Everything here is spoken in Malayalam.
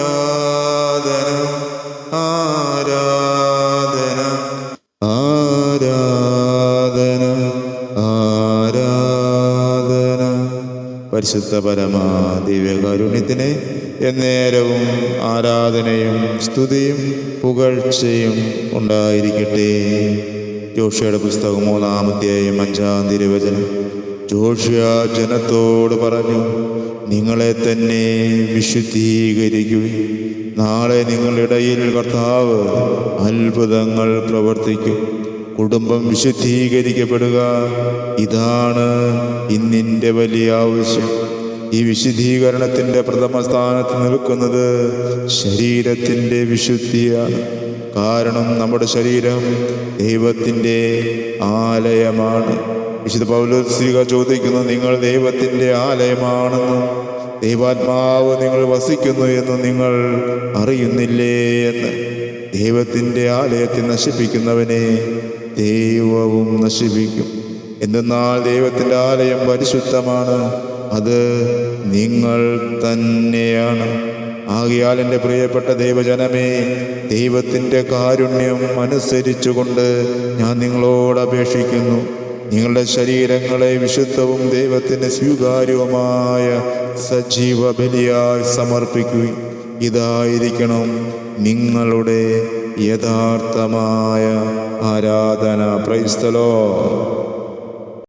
ആരാധന, ആരാധന, ആരാധന. പരിശുദ്ധ പരമാ ദിവ്യകാരുണ്യത്തിന് എന്നേരവും ആരാധനയും സ്തുതിയും പുകഴ്ചയും ഉണ്ടായിരിക്കട്ടെ. ജോഷ്യയുടെ പുസ്തകം 3-ാം അധ്യായം 5-ാം തിരുവചനം. ജോഷ്യ ജനത്തോട് പറഞ്ഞു, നിങ്ങളെ തന്നെ വിശുദ്ധീകരിക്കുകയും നാളെ നിങ്ങളിടയിൽ കർത്താവ് അത്ഭുതങ്ങൾ പ്രവർത്തിക്കും. കുടുംബം വിശുദ്ധീകരിക്കപ്പെടുക, ഇതാണ് ഇന്നിൻ്റെ വലിയ ആവശ്യം. ഈ വിശുദ്ധീകരണത്തിൻ്റെ പ്രഥമ സ്ഥാനത്ത് നിൽക്കുന്നത് ശരീരത്തിൻ്റെ വിശുദ്ധിയാണ്. കാരണം നമ്മുടെ ശരീരം ദൈവത്തിൻ്റെ ആലയമാണ്. വിശുദ്ധ പൗലോസ്ലീഹ ചോദിക്കുന്നു, നിങ്ങൾ ദൈവത്തിൻ്റെ ആലയമാണെന്നും ദൈവാത്മാവ് നിങ്ങൾ വസിക്കുന്നു എന്നും നിങ്ങൾ അറിയുന്നില്ലേ എന്ന്. ദൈവത്തിൻ്റെ ആലയത്തെ നശിപ്പിക്കുന്നവനെ ദൈവവും നശിപ്പിക്കും. എന്തെന്നാൽ ദൈവത്തിൻ്റെ ആലയം പരിശുദ്ധമാണ്, അത് നിങ്ങൾ തന്നെയാണ്. ആകയാൽ എൻ്റെ പ്രിയപ്പെട്ട ദൈവജനമേ, ദൈവത്തിൻ്റെ കാരുണ്യം അനുസരിച്ചുകൊണ്ട് ഞാൻ നിങ്ങളോട് അപേക്ഷിക്കുന്നു, നിങ്ങളുടെ ശരീരങ്ങളെ വിശുദ്ധവും ദൈവത്തിന് സ്വീകാര്യവുമായ സജീവ ബലിയായി സമർപ്പിക്കുകയും ഇതായിരിക്കണം നിങ്ങളുടെ യഥാർത്ഥമായ ആരാധന. Praise the Lord.